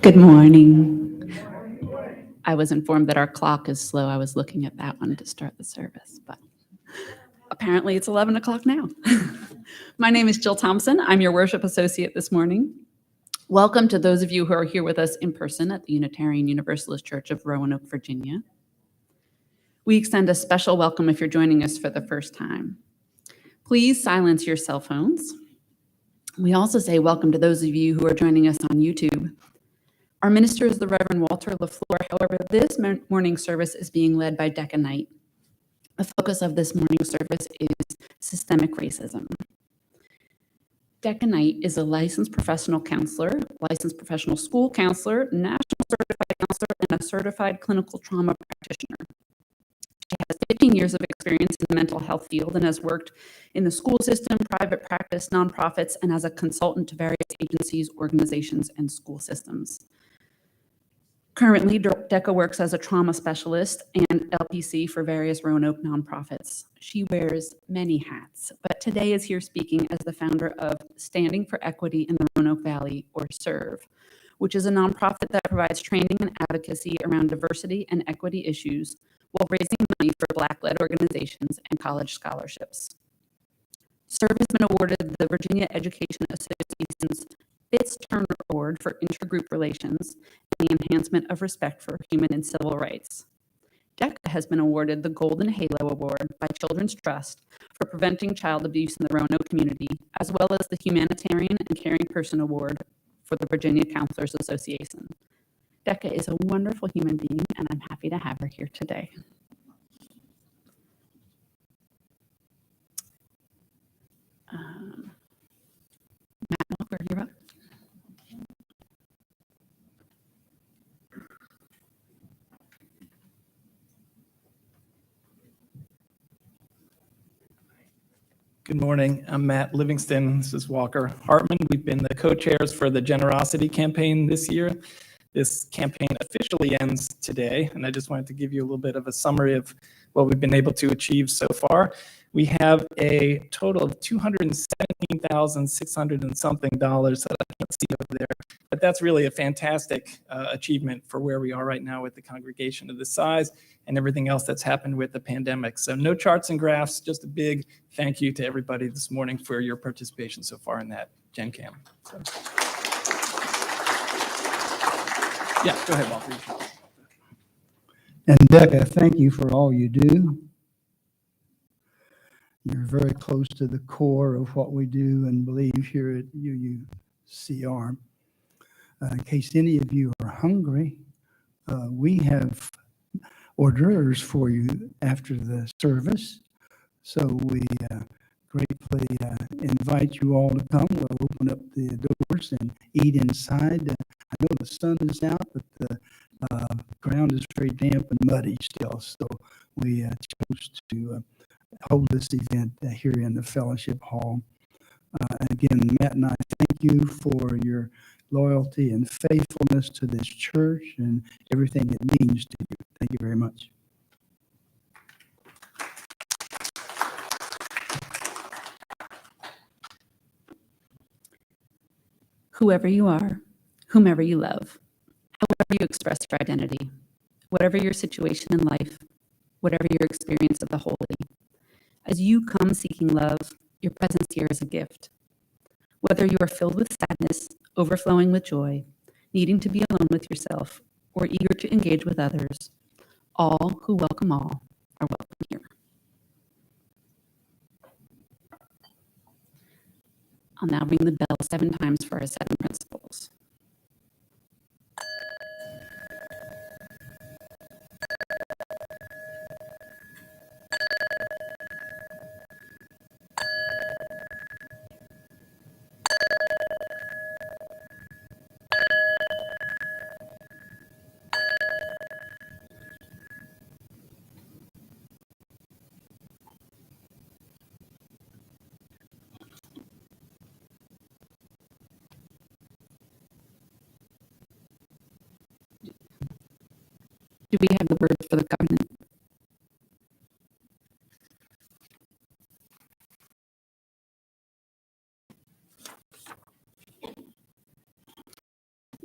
Good morning. I was informed that our clock is slow. I was looking at that one to start the service, but apparently it's 11 o'clock now. My name is Jill Thompson. I'm your worship associate this morning. Welcome to those of you who are here with us in person at the Unitarian Universalist Church of Roanoke, Virginia. We extend a special welcome if you're joining us for the first time. Please silence your cell phones. We also say welcome to those of you who are joining us on YouTube. Our minister is the Reverend Walter LaFleur. However, this morning service is being led by Decca Knight. The focus of this morning service is systemic racism. Decca Knight is a licensed professional counselor, licensed professional school counselor, national certified counselor, and a certified clinical trauma practitioner. She has 15 years of experience in the mental health field and has worked in the school system, private practice, nonprofits, and as a consultant to various agencies, organizations, and school systems. Currently, Decca works as a trauma specialist and LPC for various Roanoke nonprofits. She wears many hats, but today is here speaking as the founder of Standing for Equity in the Roanoke Valley, or SERVE, which is a nonprofit that provides training and advocacy around diversity and equity issues while raising money for Black-led organizations and college scholarships. SERVE has been awarded the Virginia Education Association's Fitz-Turner Award for Intergroup Relations and the Enhancement of Respect for Human and Civil Rights. Decca has been awarded the Golden Halo Award by Children's Trust for preventing child abuse in the Roanoke community, as well as the Humanitarian and Caring Person Award for the Virginia Counselors Association. Decca is a wonderful human being, and I'm happy to have her here today. Matt Walker, you're up. Good morning. I'm Matt Livingston. This is Walker Hartman. We've been the co-chairs for the Generosity campaign this year. This campaign officially ends today, and I just wanted to give you a little bit of a summary of what we've been able to achieve so far. We have a total of $217,600 and something that I can't see over there, but that's really a fantastic achievement for where we are right now with the congregation of this size and everything else that's happened with the pandemic. So no charts and graphs, just a big thank you to everybody this morning for your participation so far in that Gen Cam. So. Yeah, go ahead, Walter. And Decca, thank you for all you do. You're very close to the core of what we do and believe here at UUCR. In case any of you are hungry, we have hors d'oeuvres for you after the service. So we gratefully invite you all to come. We'll open up the doors and eat inside. I know the sun is out, but the ground is very damp and muddy still. So we chose to hold this event here in the fellowship hall. Again, Matt and I thank you for your loyalty and faithfulness to this church and everything it means to you. Thank you very much. Whoever you are, whomever you love, however you express your identity, whatever your situation in life, whatever your experience of the holy, as you come seeking love, your presence here is a gift. Whether you are filled with sadness, overflowing with joy, needing to be alone with yourself, or eager to engage with others, all who welcome all are welcome here. I'll now ring the bell 7 times for our 7 principles. Do we have the words for the covenant?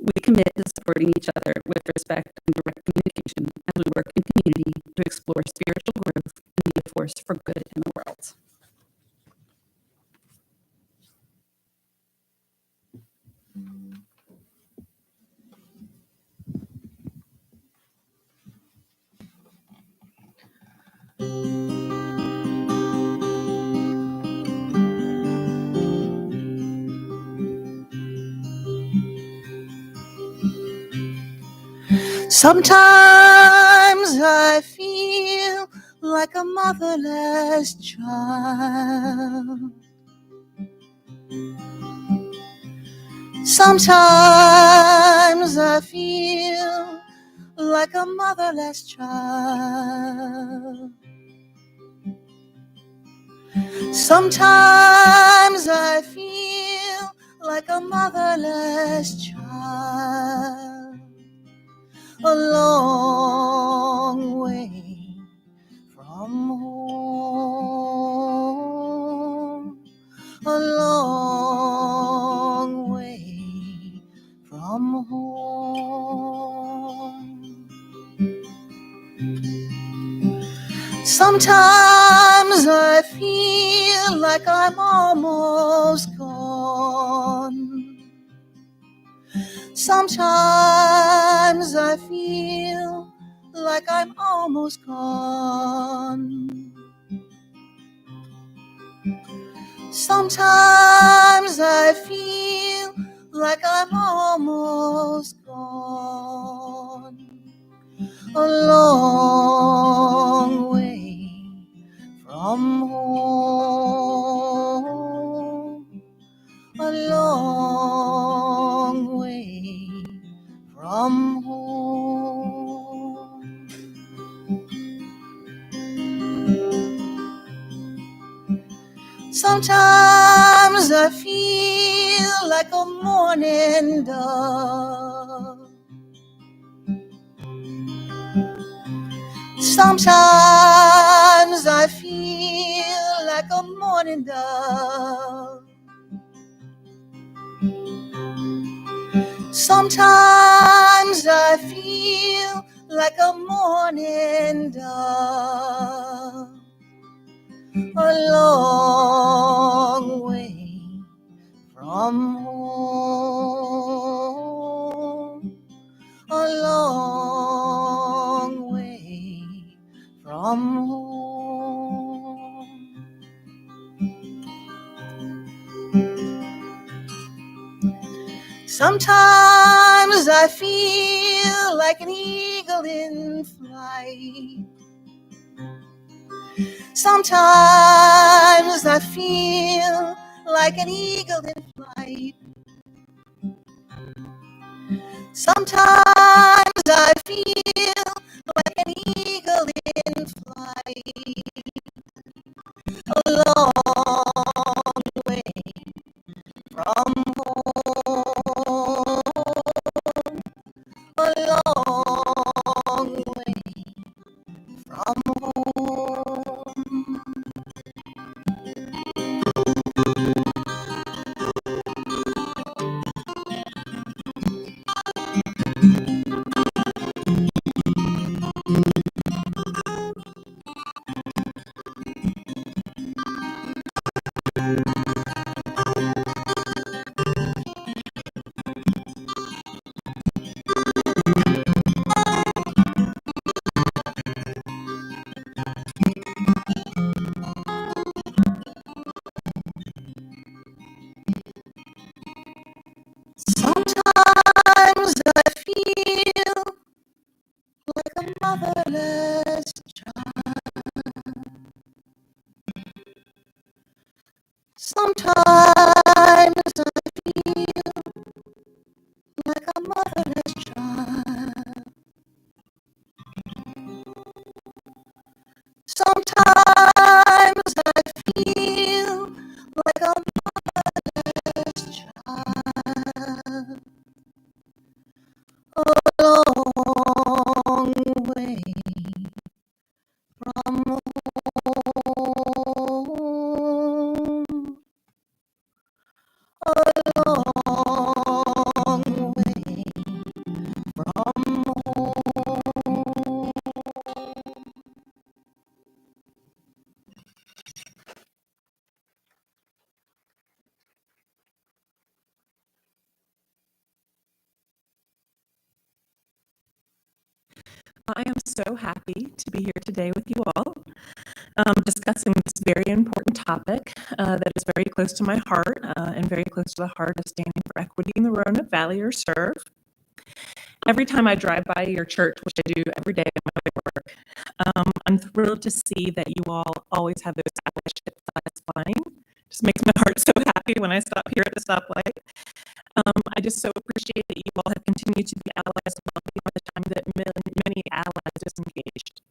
We commit to supporting each other with respect and direct communication as we work in community to explore spiritual growth and be a force for good in the world. Sometimes I feel like a motherless child. Sometimes I feel like a motherless child. Sometimes I feel like a motherless child. A long way from home, a long way from home. Sometimes I feel like I'm almost gone. Sometimes I feel like I'm almost gone. Sometimes I feel like I'm almost gone. A long way from home. A long way from home. Sometimes I feel like a morning dove. Sometimes I feel like a morning dove. Sometimes I feel like a morning dove. A long way from home. A long way from home. Sometimes I feel like an eagle in flight. Sometimes I feel like an eagle in flight. Sometimes I feel like an eagle in flight. A long way from home. A long way from home. Sometimes I feel like a motherless child. Sometimes I feel like a motherless child. Sometimes I feel like a motherless child. A long way from home. I am so happy to be here today with you all, discussing this very important topic that is very close to my heart and very close to the heart of Standing for Equity in the Roanoke Valley, or SERVE. Every time I drive by your church, which I do every day at my work, I'm thrilled to see that you all always have those allyship satisfying. Just makes my heart so happy when I stop here at the stoplight. I just so appreciate that you all have continued to be allies well beyond the time that many allies disengaged.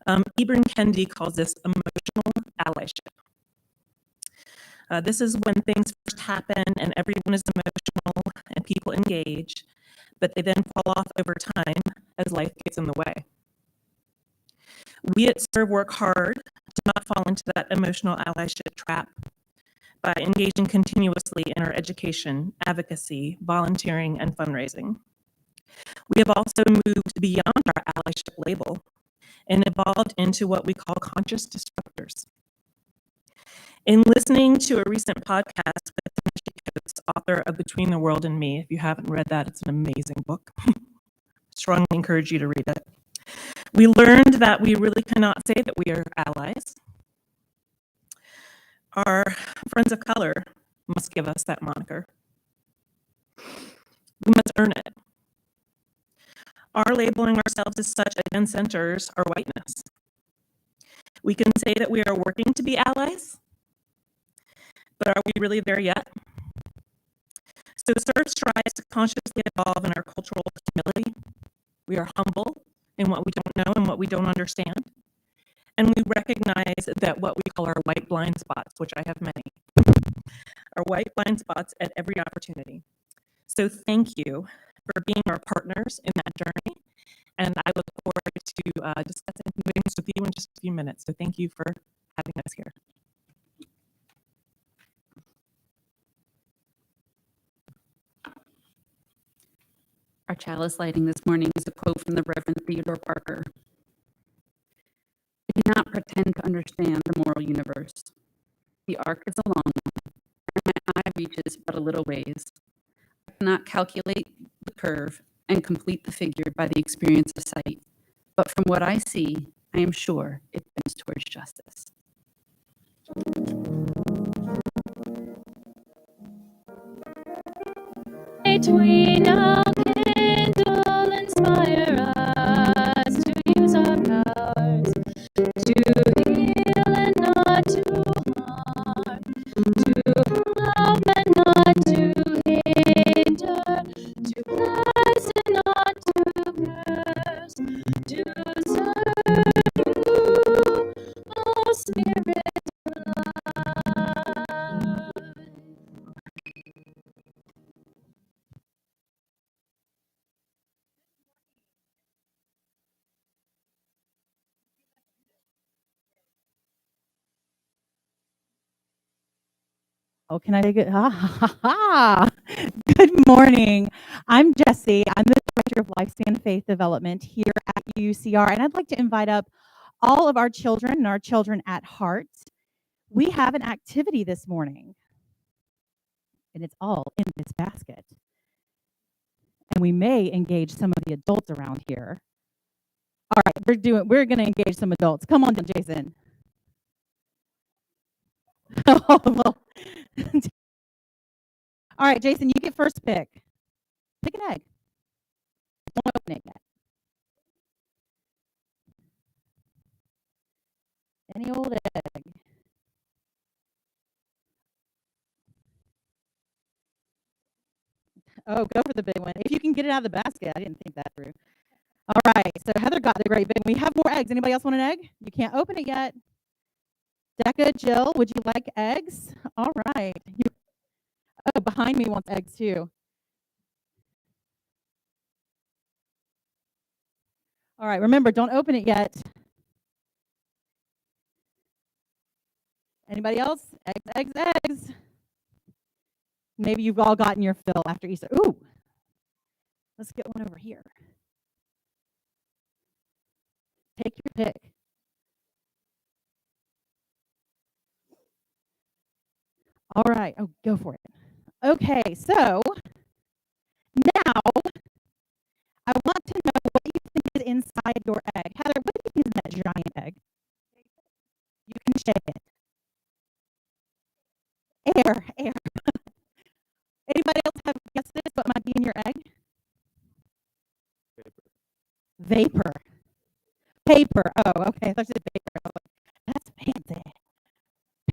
Ibram Kendi calls this emotional allyship. This is when things first happen and everyone is emotional and people engage, but they then fall off over time as life gets in the way. We at SERVE work hard to not fall into that emotional allyship trap by engaging continuously in our education, advocacy, volunteering, and fundraising. We have also moved beyond our allyship label and evolved into what we call conscious disruptors. In listening to a recent podcast with Timothy Coates, author of Between the World and Me, if you haven't read that, it's an amazing book. Strongly encourage you to read it. We learned that we really cannot say that we are allies. Our friends of color must give us that moniker. We must earn it. Our labeling ourselves as such again centers our whiteness. We can say that we are working to be allies, but are we really there yet? So SERVE strives to consciously evolve in our cultural humility. We are humble in what we don't know and what we don't understand. And we recognize that what we call our white blind spots, which I have many, are white blind spots at every opportunity. So thank you for being our partners in that journey. And I look forward to discussing things with you in just a few minutes. So thank you for having us here. Our chalice lighting this morning is a quote from the Reverend Theodore Parker. I do not pretend to understand the moral universe. The arc is a long one, and my eye reaches but a little ways. I cannot calculate the curve and complete the figure by the experience of sight, but from what I see, I am sure it bends towards justice. Between our candle, inspire us to use our powers to heal and not to harm, to help and not to hinder, to bless and not to curse, to serve you, oh Spirit of love. Oh, can I take it? Ha, ha, ha, ha. Good morning. I'm Jessie. I'm the Director of Lifespan Faith Development here at UCR, and I'd like to invite up all of our children and our children at heart. We have an activity this morning, and it's all in this basket. And we may engage some of the adults around here. All right, we're going to engage some adults. Come on, Jason. Oh, well. All right, Jason, you get first pick. Pick an egg. Don't open it yet. Any old egg. Oh, go for the big one. If you can get it out of the basket. I didn't think that through. All right, so Heather got the great big one. We have more eggs. Anybody else want an egg? You can't open it yet. Decca, Jill, would you like eggs? All right. Oh, behind me wants eggs too. All right, remember, don't open it yet. Anybody else? Eggs, eggs, eggs. Maybe you've all gotten your fill after Easter. Ooh, let's get one over here. Take your pick. All right. Oh, go for it. Okay, so now I want to know what you think is inside Air. Anybody else have guessed this? What might be in your egg? Vapor. Paper. Oh, okay. I thought you said vapor. I was like, that's fancy.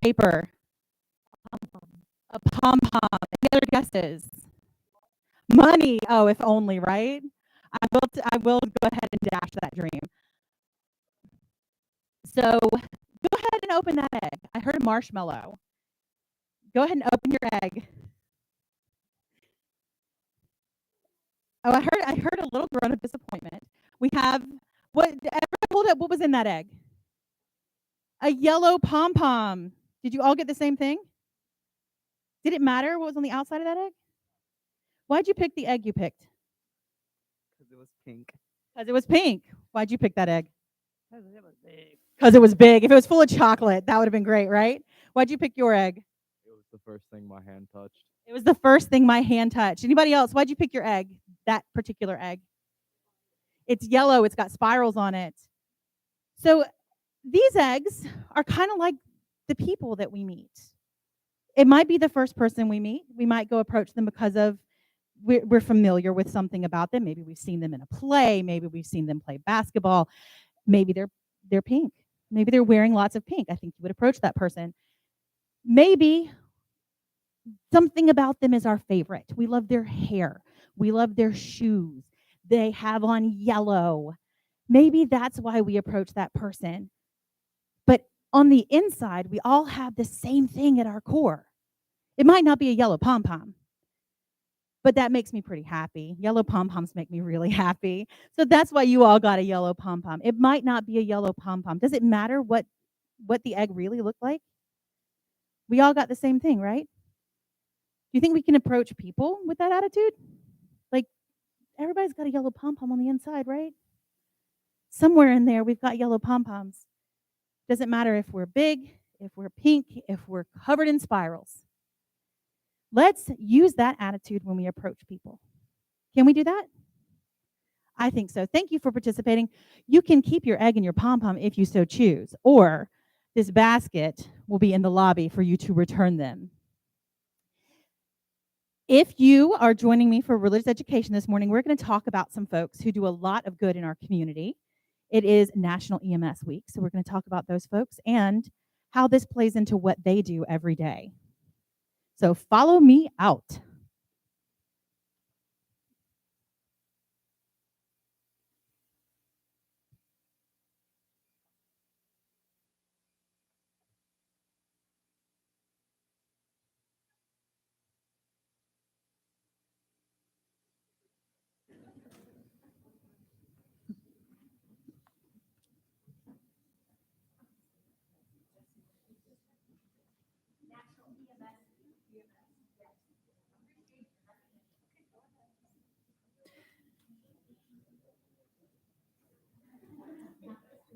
Paper. A pom-pom. Any other guesses? Money. Oh, if only, right? I will go ahead and dash that dream. So go ahead and open that egg. I heard a marshmallow. Go ahead and open your egg. Oh, I heard a little groan of disappointment. We have everybody hold up, what was in that egg? A yellow pom-pom. Did you all get the same thing? Did it matter what was on the outside of that egg? Why'd you pick the egg you picked? Because it was pink. Because it was pink. Why'd you pick that egg? Because it was big. Because it was big. If it was full of chocolate, that would have been great, right? Why'd you pick your egg? It was the first thing my hand touched. It was the first thing my hand touched. Anybody else? Why'd you pick your egg? That particular egg. It's yellow. It's got spirals on it. So these eggs are kind of like the people that we meet. It might be the first person we meet. We might go approach them because of we're familiar with something about them. Maybe we've seen them in a play. Maybe we've seen them play basketball. Maybe they're pink. Maybe they're wearing lots of pink. I think you would approach that person. Maybe something about them is our favorite. We love their hair. We love their shoes. They have on yellow. Maybe that's why we approach that person. But on the inside, we all have the same thing at our core. It might not be a yellow pom-pom, but that makes me pretty happy. Yellow pom-poms make me really happy. So that's why you all got a yellow pom-pom. It might not be a yellow pom-pom. Does it matter what the egg really looked like? We all got the same thing, right? Do you think we can approach people with that attitude? Like, everybody's got a yellow pom-pom on the inside, right? Somewhere in there, we've got yellow pom-poms. Doesn't matter if we're big, if we're pink, if we're covered in spirals. Let's use that attitude when we approach people. Can we do that? I think so. Thank you for participating. You can keep your egg and your pom-pom if you so choose, or this basket will be in the lobby for you to return them. If you are joining me for religious education this morning, we're going to talk about some folks who do a lot of good in our community. It is National EMS Week, so we're going to talk about those folks and how this plays into what they do every day. So follow me out.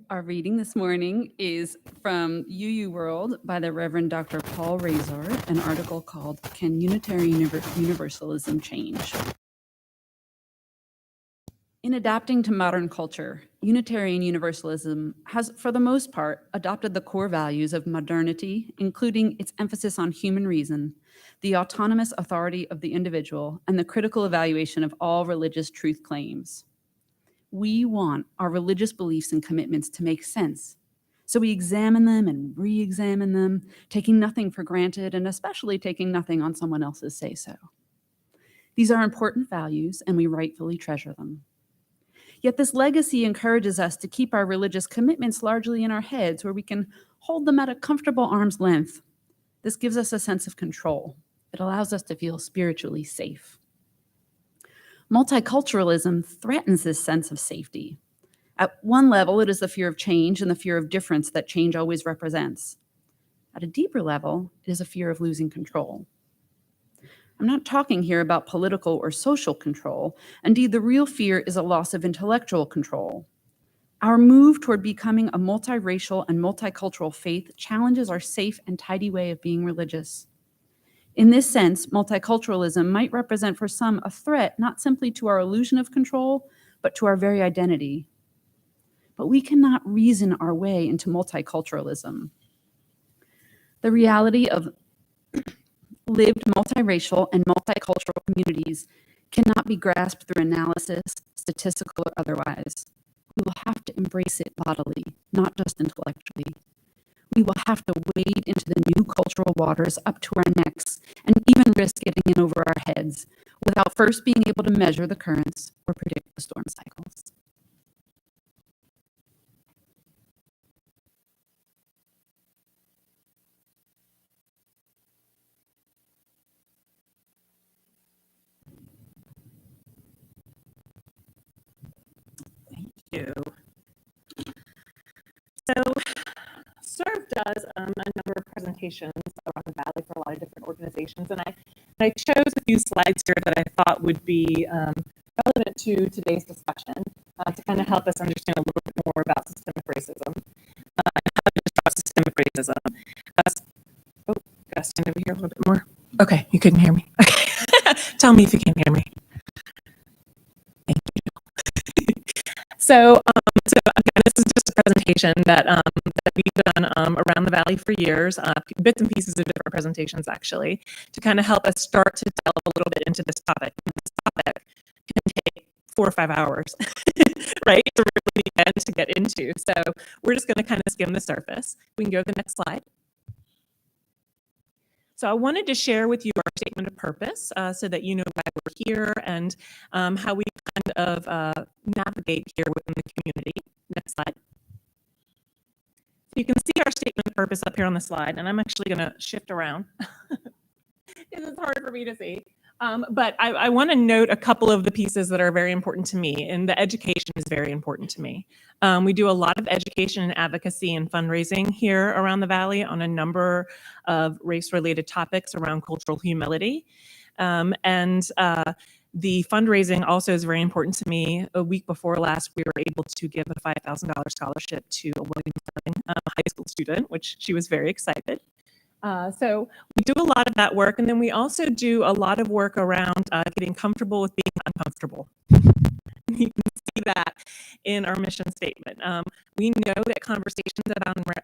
Our reading this morning is from UU World by the Reverend Dr. Paul Razor, an article called Can Unitarian Universalism Change? In adapting to modern culture, Unitarian Universalism has, for the most part, adopted the core values of modernity, including its emphasis on human reason, the autonomous authority of the individual, and the critical evaluation of all religious truth claims. We want our religious beliefs and commitments to make sense. So we examine them and re-examine them, taking nothing for granted and especially taking nothing on someone else's say-so. These are important values and we rightfully treasure them. Yet this legacy encourages us to keep our religious commitments largely in our heads where we can hold them at a comfortable arm's length. This gives us a sense of control. It allows us to feel spiritually safe. Multiculturalism threatens this sense of safety. At one level, it is the fear of change and the fear of difference that change always represents. At a deeper level, it is a fear of losing control. I'm not talking here about political or social control. Indeed, the real fear is a loss of intellectual control. Our move toward becoming a multiracial and multicultural faith challenges our safe and tidy way of being religious. In this sense, multiculturalism might represent for some a threat not simply to our illusion of control, but to our very identity. But we cannot reason our way into multiculturalism. The reality of lived multiracial and multicultural communities cannot be grasped through analysis, statistical or otherwise. We will have to embrace it bodily, not just intellectually. We will have to wade into the new cultural waters up to our necks and even risk getting in over our heads without first being able to measure the currents or predict the storm cycles. Thank you. So SERV does a number of presentations around the Valley for a lot of different organizations, and I chose a few slides here that I thought would be relevant to today's discussion to kind of help us understand a little bit more about systemic racism and how to disrupt systemic racism. Oh, gotta stand over here a little bit more. Okay, you couldn't hear me. Okay, tell me if you can't hear me. Thank you. So again, this is just a presentation that we've done around the Valley for years, bits and pieces of different presentations actually, to kind of help us start to delve a little bit into this topic. This topic can take 4 or 5 hours, right, to really begin to get into. So we're just going to kind of skim the surface. We can go to the next slide. So I wanted to share with you our statement of purpose so that you know why we're here and how we kind of navigate here within the community. Next slide. So you can see our statement of purpose up here on the slide, and I'm actually going to shift around. It's hard for me to see. But I want to note a couple of the pieces that are very important to me, and the education is very important to me. We do a lot of education and advocacy and fundraising here around the Valley on a number of race-related topics around cultural humility. The fundraising also is very important to me. A week before last, we were able to give a $5,000 scholarship to a Williams high school student, which she was very excited. So we do a lot of that work, and then we also do a lot of work around getting comfortable with being uncomfortable. You can see that in our mission statement. We know that conversations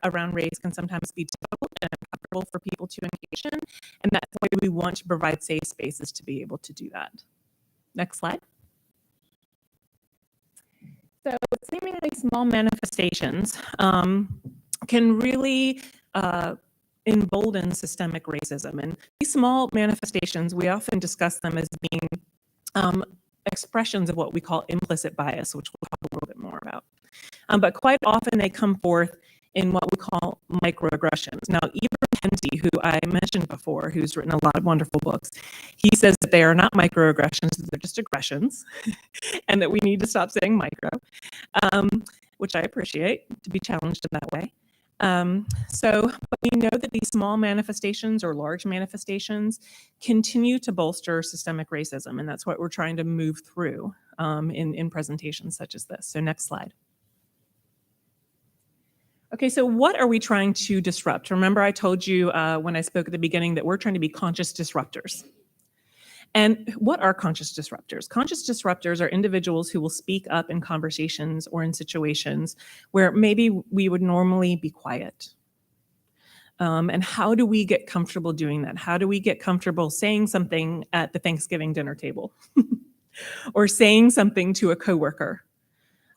around race can sometimes be difficult and uncomfortable for people to engage in, and that's why we want to provide safe spaces to be able to do that. Next slide. So seemingly small manifestations can really embolden systemic racism. And these small manifestations, we often discuss them as being expressions of what we call implicit bias, which we'll talk a little bit more about. But quite often they come forth in what we call microaggressions. Now, Ibram Kendi, who I mentioned before, who's written a lot of wonderful books, he says that they are not microaggressions, they're just aggressions, and that we need to stop saying micro, which I appreciate, to be challenged in that way. But we know that these small manifestations or large manifestations continue to bolster systemic racism, and that's what we're trying to move through in presentations such as this. So next slide. Okay, so what are we trying to disrupt? Remember I told you when I spoke at the beginning that we're trying to be conscious disruptors. And what are conscious disruptors? Conscious disruptors are individuals who will speak up in conversations or in situations where maybe we would normally be quiet. And how do we get comfortable doing that? How do we get comfortable saying something at the Thanksgiving dinner table? Or saying something to a coworker?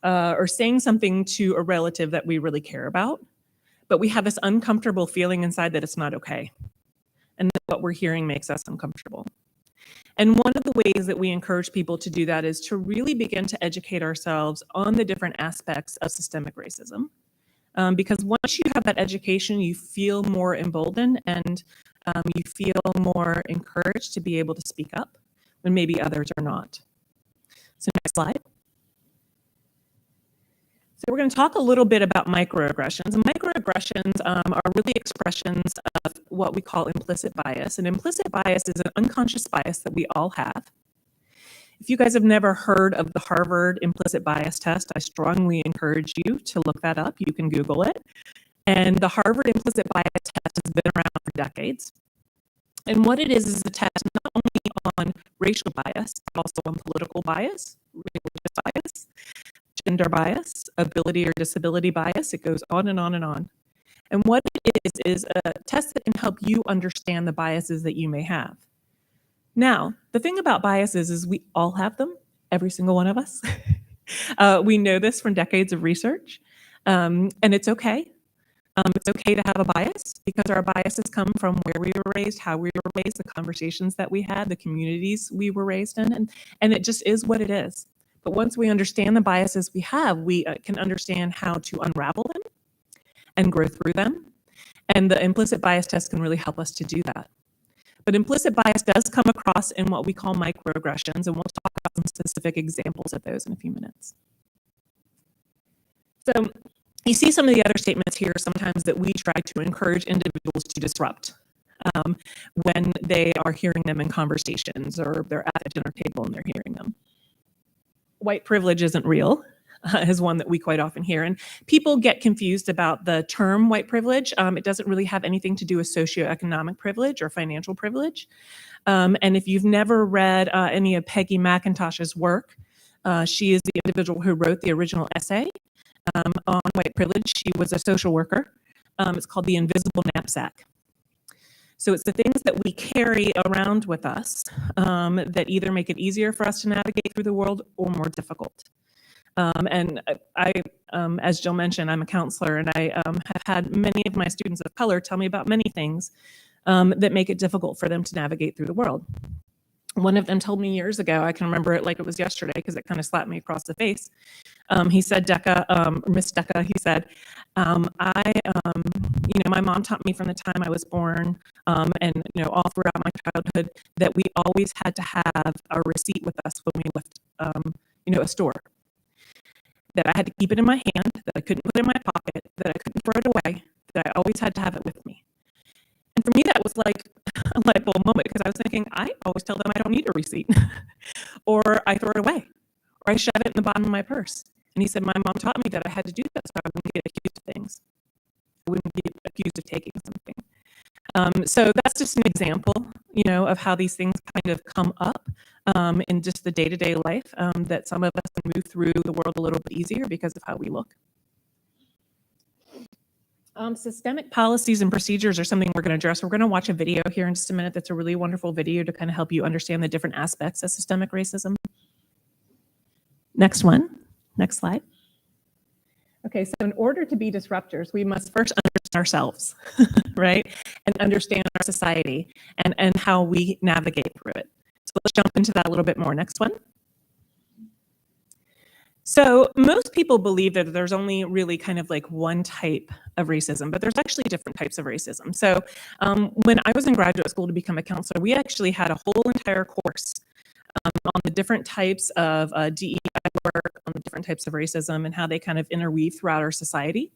Or saying something to a relative that we really care about, but we have this uncomfortable feeling inside that it's not okay. And that what we're hearing makes us uncomfortable. And one of the ways that we encourage people to do that is to really begin to educate ourselves on the different aspects of systemic racism. Because once you have that education, you feel more emboldened and you feel more encouraged to be able to speak up when maybe others are not. So next slide. So we're going to talk a little bit about microaggressions. Microaggressions are really expressions of what we call implicit bias. And implicit bias is an unconscious bias that we all have. If you guys have never heard of the Harvard implicit bias test, I strongly encourage you to look that up. You can Google it. And the Harvard implicit bias test has been around for decades. And what it is a test not only on racial bias, but also on political bias, religious bias, gender bias, ability or disability bias. It goes on and on and on. And what it is a test that can help you understand the biases that you may have. Now, the thing about biases is we all have them, every single one of us. We know this from decades of research, and it's okay. It's okay to have a bias because our biases come from where we were raised, how we were raised, the conversations that we had, the communities we were raised in, and it just is what it is. But once we understand the biases we have, we can understand how to unravel them and grow through them. And the implicit bias test can really help us to do that. But implicit bias does come across in what we call microaggressions, and we'll talk about some specific examples of those in a few minutes. So you see some of the other statements here sometimes that we try to encourage individuals to disrupt when they are hearing them in conversations or they're at a dinner table and they're hearing them. White privilege isn't real is one that we quite often hear. And people get confused about the term white privilege. It doesn't really have anything to do with socioeconomic privilege or financial privilege. And if you've never read any of Peggy McIntosh's work, she is the individual who wrote the original essay on white privilege. She was a social worker. It's called The Invisible Knapsack. So it's the things that we carry around with us that either make it easier for us to navigate through the world or more difficult. And I, as Jill mentioned, I'm a counselor, and I have had many of my students of color tell me about many things that make it difficult for them to navigate through the world. One of them told me years ago, I can remember it like it was yesterday because it kind of slapped me across the face. He said, Miss Decca, he said, my mom taught me from the time I was born and, all throughout my childhood that we always had to have a receipt with us when we left, a store. That I had to keep it in my hand, that I couldn't put it in my pocket, that I couldn't throw it away, that I always had to have it with me. And for me, that was like a light bulb moment because I was thinking, I always tell them I don't need a receipt, or I throw it away, or I shove it in the bottom of my purse. And he said, my mom taught me that I had to do that so I wouldn't get accused of things. I wouldn't get accused of taking something. So that's just an example, of how these things kind of come up in just the day-to-day life that some of us can move through the world a little bit easier because of how we look. Systemic policies and procedures are something we're going to address. We're going to watch a video here in just a minute that's a really wonderful video to kind of help you understand the different aspects of systemic racism. Next one. Next slide. Okay, so in order to be disruptors, we must first understand ourselves, right? And understand our society and how we navigate through it. So let's jump into that a little bit more. Next one. So most people believe that there's only really kind of like one type of racism, but there's actually different types of racism. So when I was in graduate school to become a counselor, we actually had a whole entire course on the different types of DEI work, on the different types of racism and how they kind of interweave throughout our society.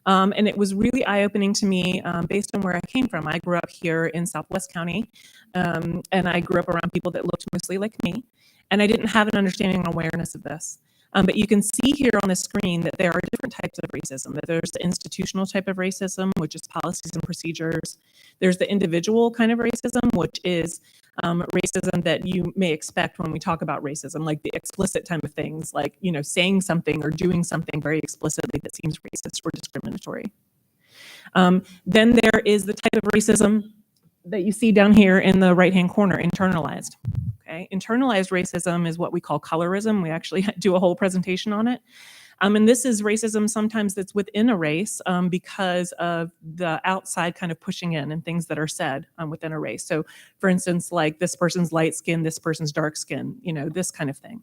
And it was really eye-opening to me based on where I came from. I grew up here in Southwest County, and I grew up around people that looked mostly like me, and I didn't have an understanding and awareness of this. But you can see here on the screen that there are different types of racism. That there's the institutional type of racism, which is policies and procedures. There's the individual kind of racism, which is racism that you may expect when we talk about racism, like the explicit type of things, like saying something or doing something very explicitly that seems racist or discriminatory. Then there is the type of racism that you see down here in the right-hand corner, internalized. Okay? Internalized racism is what we call colorism. We actually do a whole presentation on it. And this is racism sometimes that's within a race because of the outside kind of pushing in and things that are said within a race. So for instance, like this person's light skin, this person's dark skin, this kind of thing.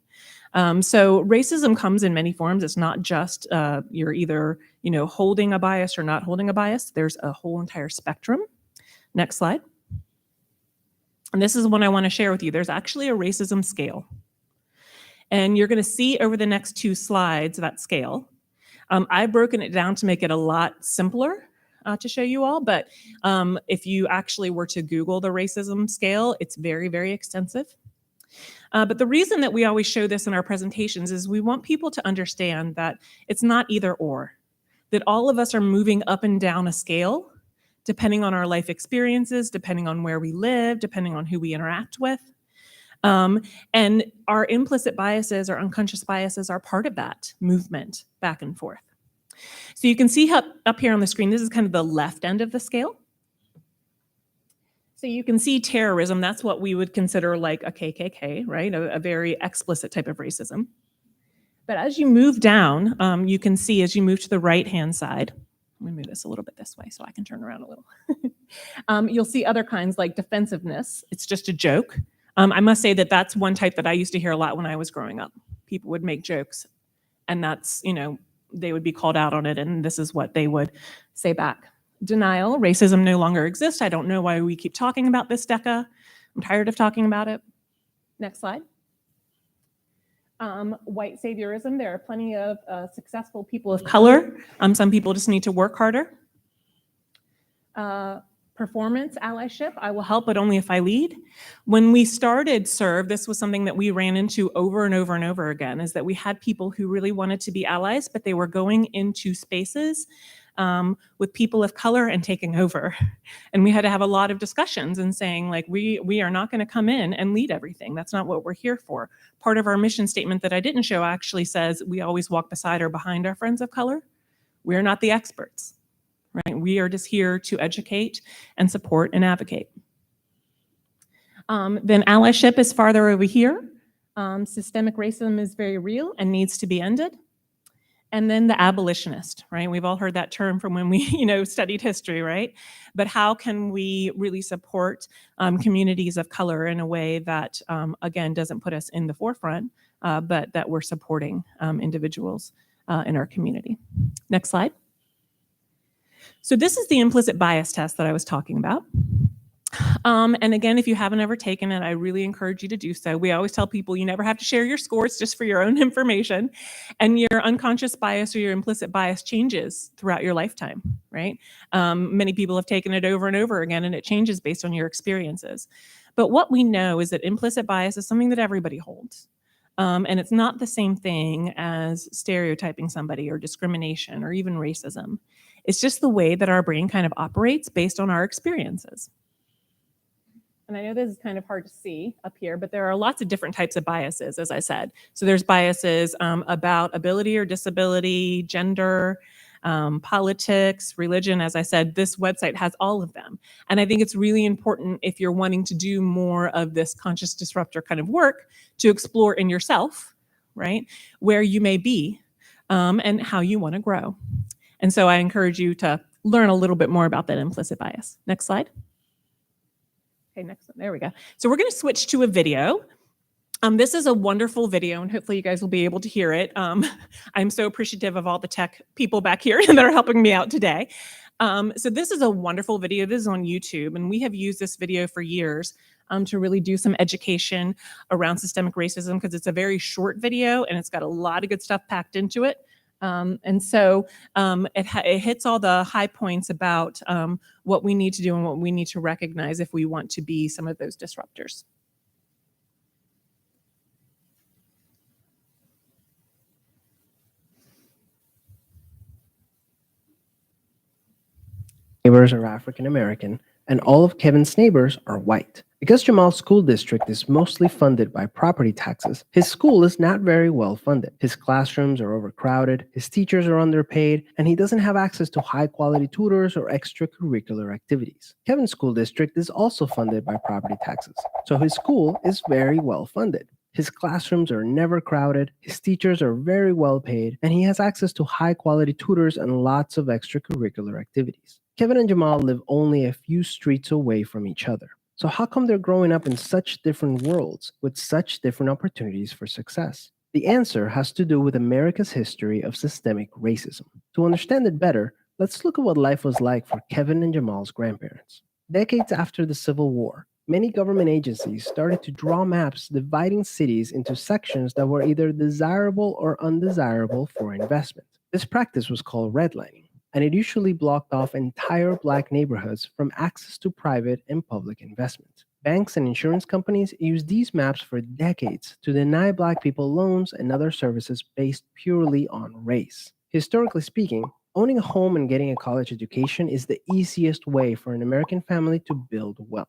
So racism comes in many forms. It's not just you're either, holding a bias or not holding a bias. There's a whole entire spectrum. Next slide. And this is one I want to share with you. There's actually a racism scale. And you're going to see over the next two slides that scale. I've broken it down to make it a lot simpler to show you all. But if you actually were to Google the racism scale, it's very, very extensive. But the reason that we always show this in our presentations is we want people to understand that it's not either or, that all of us are moving up and down a scale depending on our life experiences, depending on where we live, depending on who we interact with. And our implicit biases or unconscious biases are part of that movement back and forth. So you can see up here on the screen, this is kind of the left end of the scale. So you can see terrorism, that's what we would consider like a KKK, right? A very explicit type of racism. But as you move down, you can see as you move to the right-hand side, let me move this a little bit this way so I can turn around a little. You'll see other kinds like defensiveness. It's just a joke. I must say that that's one type that I used to hear a lot when I was growing up. People would make jokes, and that's, they would be called out on it, and this is what they would say back. Denial, racism no longer exists. I don't know why we keep talking about this, DECA. I'm tired of talking about it. Next slide. White saviorism, there are plenty of successful people of color. Some people just need to work harder. Performance, allyship, I will help, but only if I lead. When we started SERVE, this was something that we ran into over and over and over again, is that we had people who really wanted to be allies, but they were going into spaces with people of color and taking over. And we had to have a lot of discussions and saying, like, we are not going to come in and lead everything. That's not what we're here for. Part of our mission statement that I didn't show actually says we always walk beside or behind our friends of color. We're not the experts, right? We are just here to educate and support and advocate. Then allyship is farther over here. Systemic racism is very real and needs to be ended. And then the abolitionist, right? We've all heard that term from when we, studied history, right? But how can we really support communities of color in a way that, again, doesn't put us in the forefront, but that we're supporting individuals in our community? Next slide. So this is the implicit bias test that I was talking about. And again, if you haven't ever taken it, I really encourage you to do so. We always tell people you never have to share your scores, just for your own information. And your unconscious bias or your implicit bias changes throughout your lifetime, right? Many people have taken it over and over again, and it changes based on your experiences. But what we know is that implicit bias is something that everybody holds. And it's not the same thing as stereotyping somebody or discrimination or even racism. It's just the way that our brain kind of operates based on our experiences. And I know this is kind of hard to see up here, but there are lots of different types of biases, as I said. So there's biases about ability or disability, gender, politics, religion. As I said, this website has all of them. And I think it's really important, if you're wanting to do more of this conscious disruptor kind of work, to explore in yourself, right, where you may be and how you want to grow. And so I encourage you to learn a little bit more about that implicit bias. Next slide. Okay, next one. There we go. So we're going to switch to a video. This is a wonderful video, and hopefully you guys will be able to hear it. I'm so appreciative of all the tech people back here that are helping me out today. So this is a wonderful video. This is on YouTube, and we have used this video for years to really do some education around systemic racism, because it's a very short video and it's got a lot of good stuff packed into it. And so it hits all the high points about what we need to do and what we need to recognize if we want to be some of those disruptors. Neighbors are African American, and all of Kevin's neighbors are white. Because Jamal's school district is mostly funded by property taxes, his school is not very well funded. His classrooms are overcrowded, his teachers are underpaid, and he doesn't have access to high-quality tutors or extracurricular activities. Kevin's school district is also funded by property taxes, so his school is very well funded. His classrooms are never crowded, his teachers are very well paid, and he has access to high-quality tutors and lots of extracurricular activities. Kevin and Jamal live only a few streets away from each other. So how come they're growing up in such different worlds with such different opportunities for success? The answer has to do with America's history of systemic racism. To understand it better, let's look at what life was like for Kevin and Jamal's grandparents. Decades after the Civil War, many government agencies started to draw maps dividing cities into sections that were either desirable or undesirable for investment. This practice was called redlining, and it usually blocked off entire Black neighborhoods from access to private and public investment. Banks and insurance companies used these maps for decades to deny Black people loans and other services based purely on race. Historically speaking, owning a home and getting a college education is the easiest way for an American family to build wealth.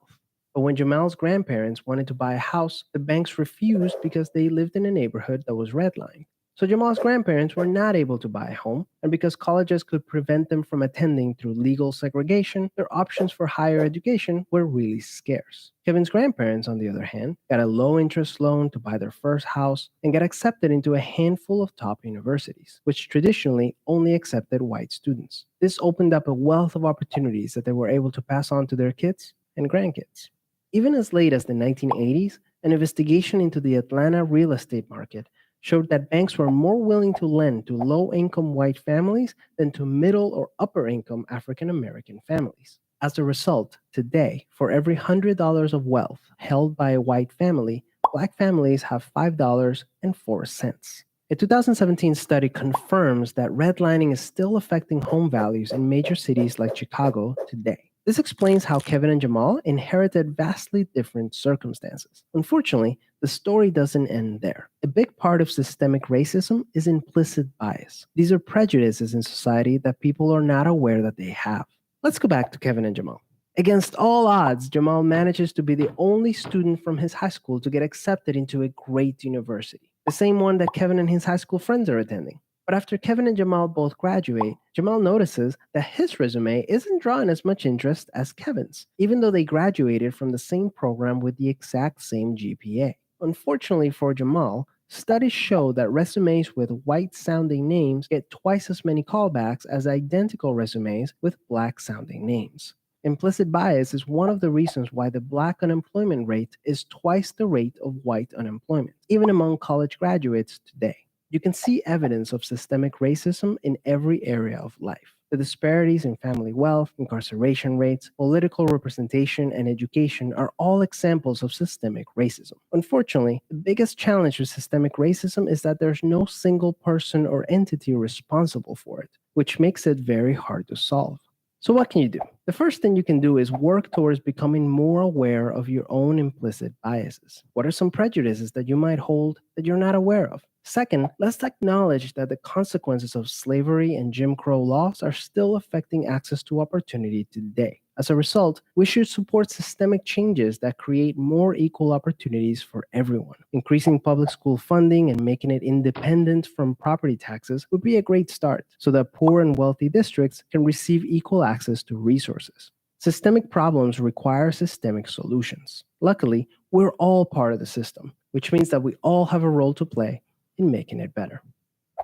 But when Jamal's grandparents wanted to buy a house, the banks refused because they lived in a neighborhood that was redlined. So Jamal's grandparents were not able to buy a home, and because colleges could prevent them from attending through legal segregation, their options for higher education were really scarce. Kevin's grandparents, on the other hand, got a low-interest loan to buy their first house and got accepted into a handful of top universities, which traditionally only accepted white students. This opened up a wealth of opportunities that they were able to pass on to their kids and grandkids. Even as late as the 1980s, an investigation into the Atlanta real estate market showed that banks were more willing to lend to low-income white families than to middle or upper-income African-American families. As a result, today, for every $100 of wealth held by a white family, Black families have $5.04. A 2017 study confirms that redlining is still affecting home values in major cities like Chicago today. This explains how Kevin and Jamal inherited vastly different circumstances. Unfortunately, the story doesn't end there. A big part of systemic racism is implicit bias. These are prejudices in society that people are not aware that they have. Let's go back to Kevin and Jamal. Against all odds, Jamal manages to be the only student from his high school to get accepted into a great university, the same one that Kevin and his high school friends are attending. But after Kevin and Jamal both graduate, Jamal notices that his resume isn't drawing as much interest as Kevin's, even though they graduated from the same program with the exact same GPA. Unfortunately for Jamal, studies show that resumes with white-sounding names get twice as many callbacks as identical resumes with black-sounding names. Implicit bias is one of the reasons why the Black unemployment rate is twice the rate of white unemployment, even among college graduates today. You can see evidence of systemic racism in every area of life. The disparities in family wealth, incarceration rates, political representation, and education are all examples of systemic racism. Unfortunately, the biggest challenge with systemic racism is that there's no single person or entity responsible for it, which makes it very hard to solve. So what can you do? The first thing you can do is work towards becoming more aware of your own implicit biases. What are some prejudices that you might hold that you're not aware of? Second, let's acknowledge that the consequences of slavery and Jim Crow laws are still affecting access to opportunity today. As a result, we should support systemic changes that create more equal opportunities for everyone. Increasing public school funding and making it independent from property taxes would be a great start so that poor and wealthy districts can receive equal access to resources. Systemic problems require systemic solutions. Luckily, we're all part of the system, which means that we all have a role to play in making it better.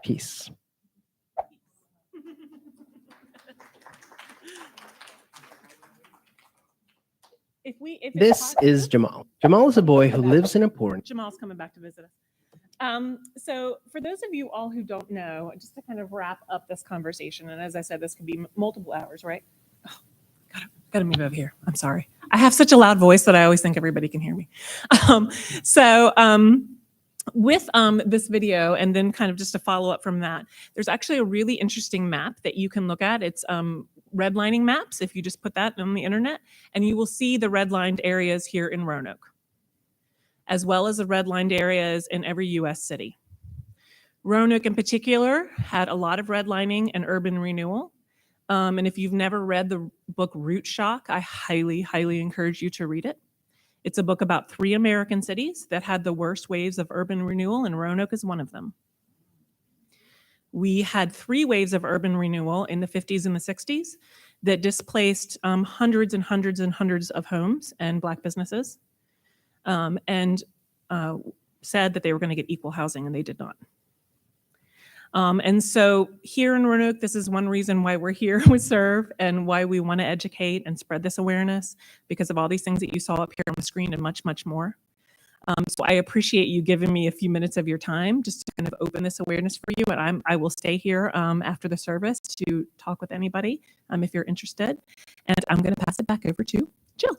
Peace. If it's This possible- is Jamal. Jamal is a boy who lives in a poor. Jamal's coming back to visit us. So for those of you all who don't know, just to kind of wrap up this conversation, and as I said, this could be multiple hours, right? Oh, gotta move over here. I'm sorry. I have such a loud voice that I always think everybody can hear me. With this video, and then kind of just a follow up from that, there's actually a really interesting map that you can look at. It's redlining maps. If you just put that on the internet, and you will see the redlined areas here in Roanoke, as well as the redlined areas in every U.S. city. Roanoke in particular had a lot of redlining and urban renewal. And if you've never read the book Root Shock, I highly, highly encourage you to read it. It's a book about 3 American cities that had the worst waves of urban renewal, and Roanoke is one of them. We had 3 waves of urban renewal in the 50s and the 60s that displaced hundreds and hundreds and hundreds of homes and Black businesses, and said that they were going to get equal housing, and they did not. And so here in Roanoke, this is one reason why we're here with SERVE and why we want to educate and spread this awareness, because of all these things that you saw up here on the screen and much, much more. So I appreciate you giving me a few minutes of your time just to kind of open this awareness for you. And I will stay here after the service to talk with anybody if you're interested. And I'm going to pass it back over to Jill.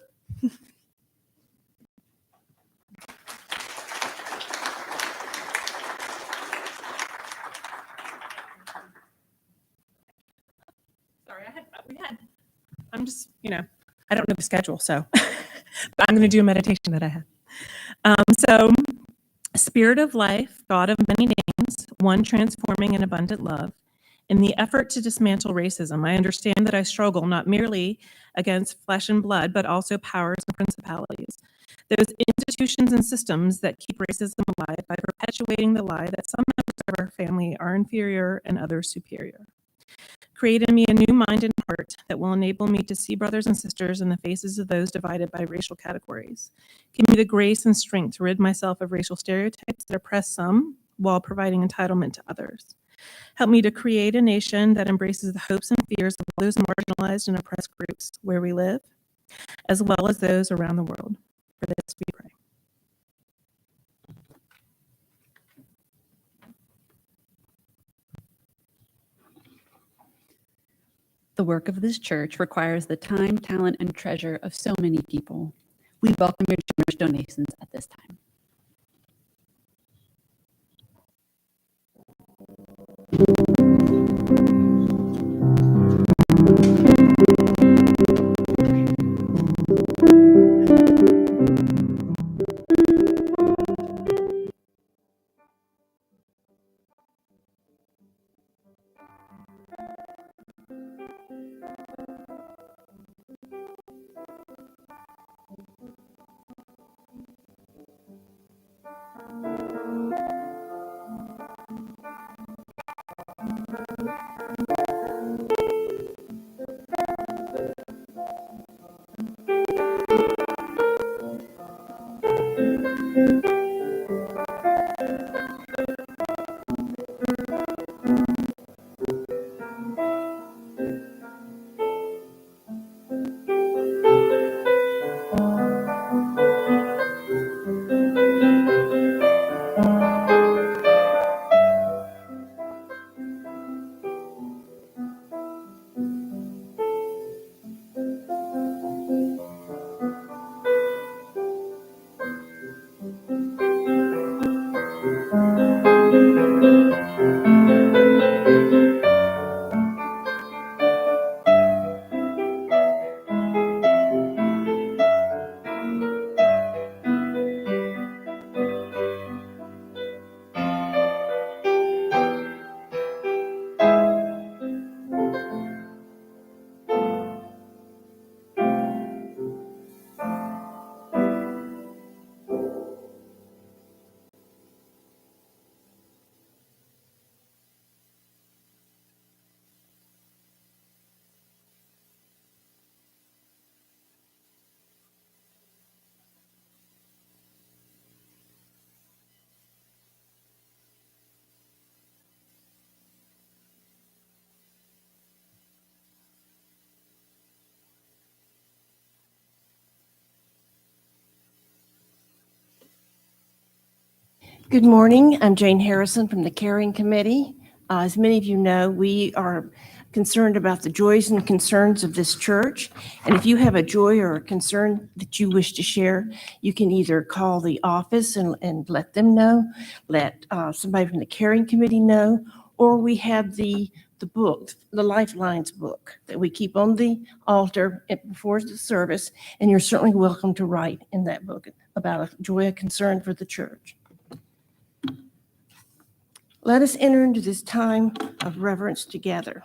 I'm just, I don't know the schedule, so but I'm going to do a meditation that I had. So, Spirit of life, God of many names, one transforming in abundant love, in the effort to dismantle racism, I understand that I struggle not merely against flesh and blood, but also powers and principalities. Those institutions and systems that keep racism alive by perpetuating the lie that some members of our family are inferior and others superior. Create in me a new mind and heart that will enable me to see brothers and sisters in the faces of those divided by racial categories. Give me the grace and strength to rid myself of racial stereotypes that oppress some while providing entitlement to others. Help me to create a nation that embraces the hopes and fears of those marginalized and oppressed groups where we live, as well as those around the world. For this we pray. The work of this church requires the time, talent, and treasure of so many people. We welcome your generous donations at this time. Good morning. I'm Jane Harrison from the Caring Committee. As many of you know, we are concerned about the joys and concerns of this church. And if you have a joy or a concern that you wish to share, you can either call the office and let them know, let somebody from the Caring Committee know, or we have the book, the Lifelines book that we keep on the altar before the service. And you're certainly welcome to write in that book about a joy or concern for the church. Let us enter into this time of reverence together.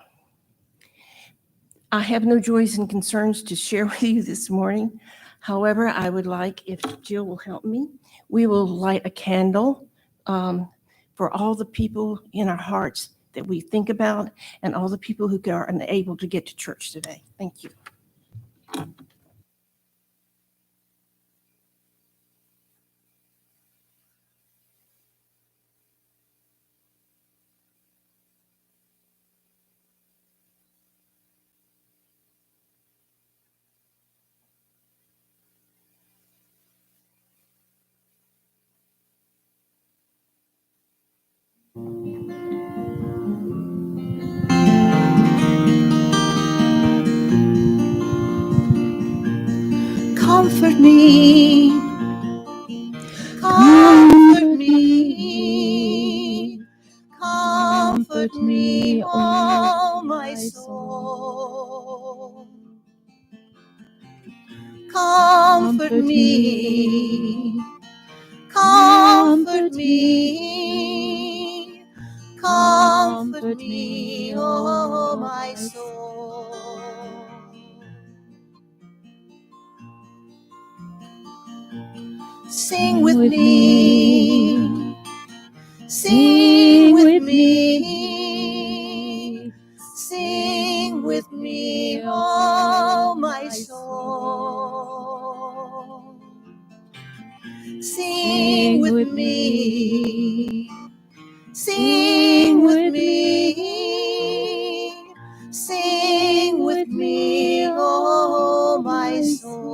I have no joys and concerns to share with you this morning. However, I would like, if Jill will help me, we will light a candle for all the people in our hearts that we think about and all the people who are unable to get to church today. Thank you. Comfort me, comfort me, comfort me, oh my soul. Comfort me, comfort me, comfort me, oh my soul. Sing with me, sing with me, sing with me, oh my soul. Sing with me, sing with me, sing with me, oh my soul.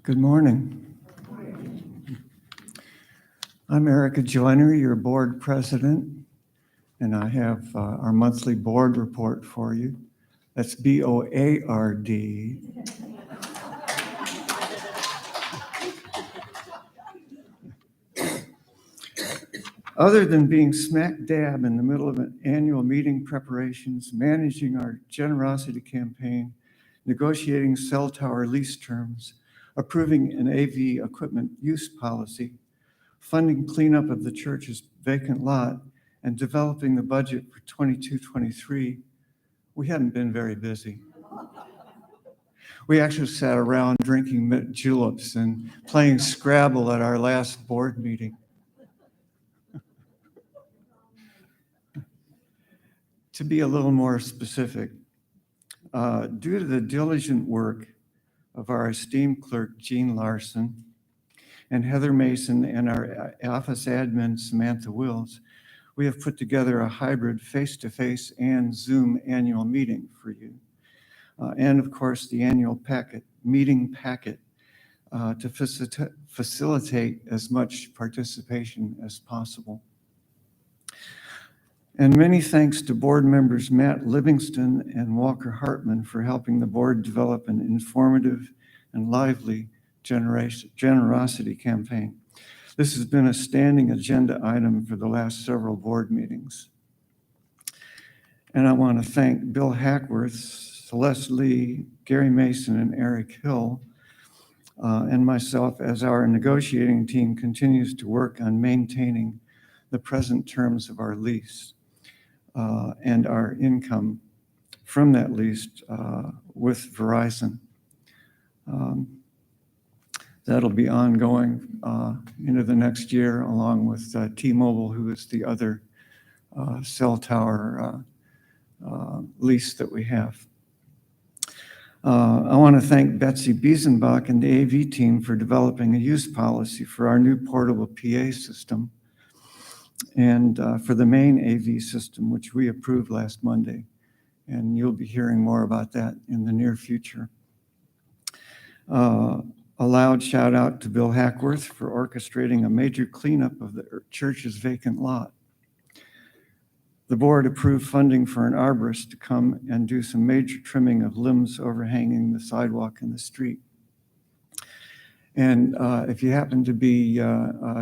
Good morning. I'm Erica Joyner, your board president, and I have our monthly board report for you. That's BOARD. Other than being smack dab in the middle of an annual meeting preparations, managing our generosity campaign, negotiating cell tower lease terms, approving an AV equipment use policy, funding cleanup of the church's vacant lot, and developing the budget for 22-23, we haven't been very busy. We actually sat around drinking mint juleps and playing Scrabble at our last board meeting. To be a little more specific, due to the diligent work of our esteemed clerk, Jean Larson, and Heather Mason, and our office admin, Samantha Wills, we have put together a hybrid face-to-face and Zoom annual meeting for you. And of course, the annual meeting packet to facilitate as much participation as possible. And many thanks to board members Matt Livingston and Walker Hartman for helping the board develop an informative and lively generosity campaign. This has been a standing agenda item for the last several board meetings. And I want to thank Bill Hackworth, Celeste Lee, Gary Mason, and Eric Hill, and myself as our negotiating team continues to work on maintaining the present terms of our lease and our income from that lease with Verizon. That'll be ongoing into the next year, along with T-Mobile, who is the other cell tower lease that we have. I want to thank Betsy Biesenbach and the AV team for developing a use policy for our new portable PA system and for the main AV system, which we approved last Monday. And you'll be hearing more about that in the near future. A loud shout out to Bill Hackworth for orchestrating a major cleanup of the church's vacant lot. The board approved funding for an arborist to come and do some major trimming of limbs overhanging the sidewalk in the street. And if you happen to be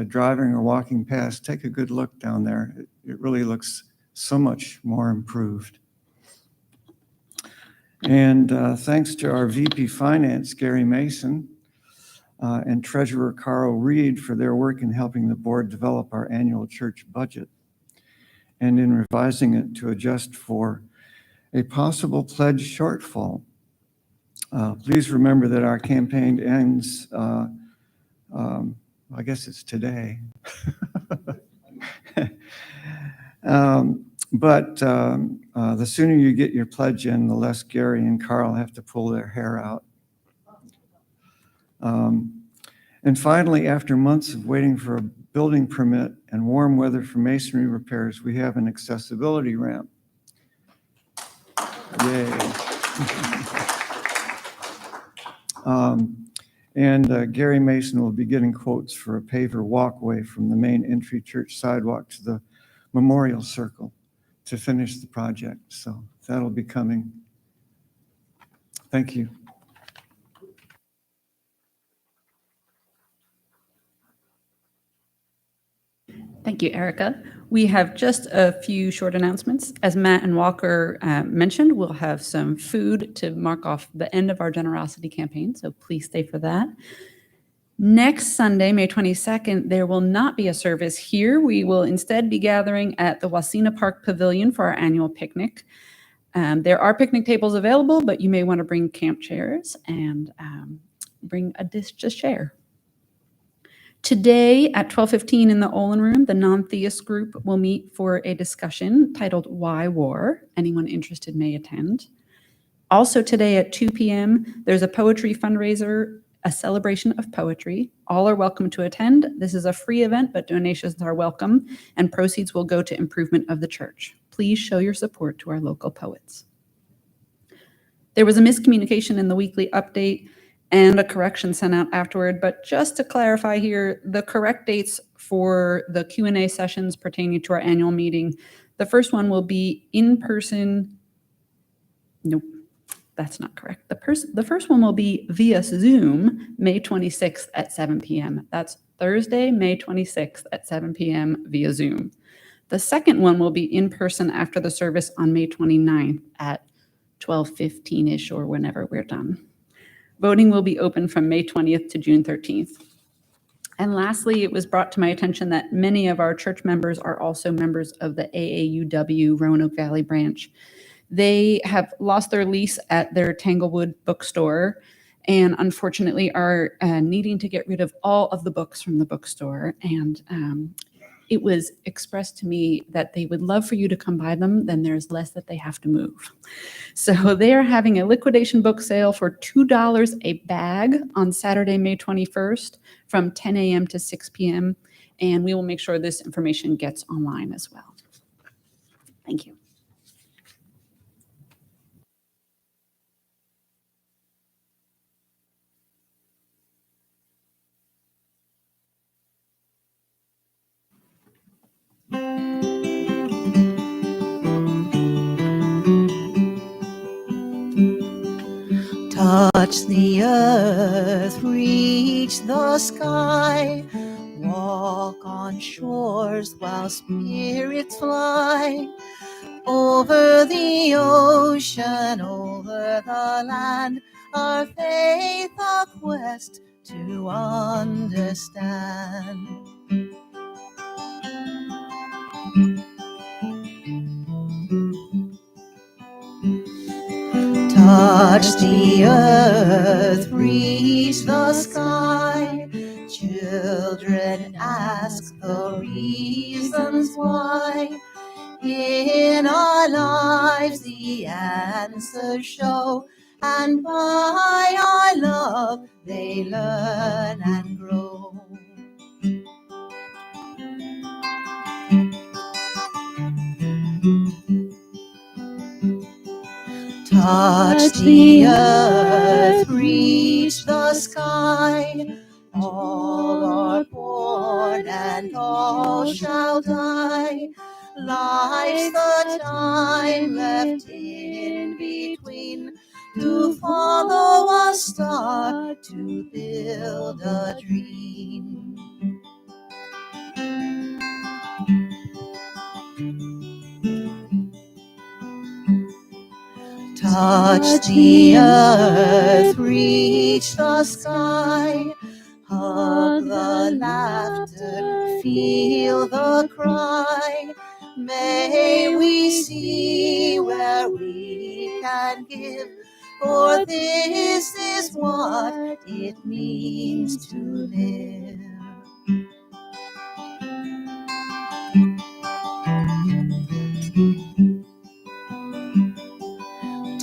driving or walking past, take a good look down there. It really looks so much more improved. And thanks to our VP Finance, Gary Mason, and Treasurer Carl Reed for their work in helping the board develop our annual church budget and in revising it to adjust for a possible pledge shortfall. Please remember that our campaign ends, I guess it's today. But the sooner you get your pledge in, the less Gary and Carl have to pull their hair out. And finally, after months of waiting for a building permit and warm weather for masonry repairs, we have an accessibility ramp. Yay. Gary Mason will be getting quotes for a paver walkway from the main entry church sidewalk to the memorial circle to finish the project. So that'll be coming. Thank you. Thank you, Erica. We have just a few short announcements. As Matt and Walker mentioned, we'll have some food to mark off the end of our generosity campaign, so please stay for that. Next Sunday, May 22nd, there will not be a service here. We will instead be gathering at the Wasena Park Pavilion for our annual picnic. There are picnic tables available, but you may want to bring camp chairs and bring a dish to share. Today at 12:15 in the Olin Room, the non-theist group will meet for a discussion titled Why War? Anyone interested may attend. Also today at 2 p.m., there's a poetry fundraiser, a celebration of poetry. All are welcome to attend. This is a free event, but donations are welcome, and proceeds will go to improvement of the church. Please show your support to our local poets. There was a miscommunication in the weekly update and a correction sent out afterward, but just to clarify here, the correct dates for the Q&A sessions pertaining to our annual meeting, the first one will be in person. Nope, that's not correct. The first one will be via Zoom, May 26th at 7 p.m. That's Thursday, May 26th at 7 p.m. via Zoom. The second one will be in person after the service on May 29th at 12:15-ish or whenever we're done. Voting will be open from May 20th to June 13th. And lastly, it was brought to my attention that many of our church members are also members of the AAUW Roanoke Valley branch. They have lost their lease at their Tanglewood bookstore and unfortunately are needing to get rid of all of the books from the bookstore. And it was expressed to me that they would love for you to come buy them, then there's less that they have to move. So they are having a liquidation book sale for $2 a bag on Saturday, May 21st from 10 a.m. to 6 p.m. And we will make sure this information gets online as well. Thank you. Touch the earth, reach the sky, walk on shores while spirits fly. Over the ocean, over the land, our faith a quest to understand. Touch the earth, reach the sky. Children ask the reasons why. In our lives the answers show, and by our love they learn and grow. Touch the earth, reach the sky. All are born and all shall die. Life's the time left in between to follow a star, to build a dream. Touch the earth, reach the sky. Hug the laughter, feel the cry. May we see where we can give, for this is what it means to live.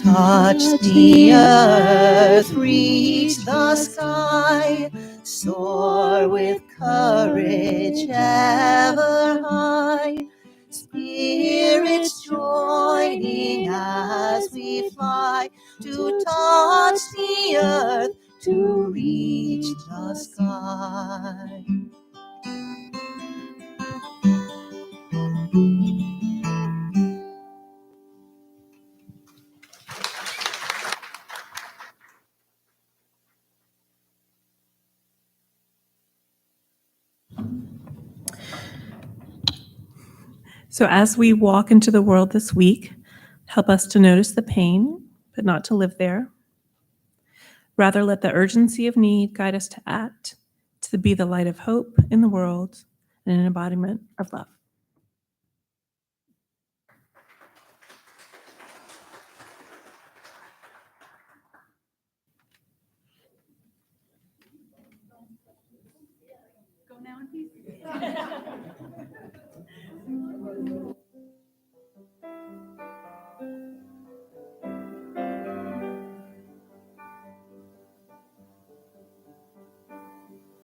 Touch the earth, reach the sky, soar with courage ever high. Spirits joining as we fly to touch the earth, to reach the sky. So as we walk into the world this week, help us to notice the pain, but not to live there. Rather, let the urgency of need guide us to act to be the light of hope in the world and an embodiment of love. Go now in peace.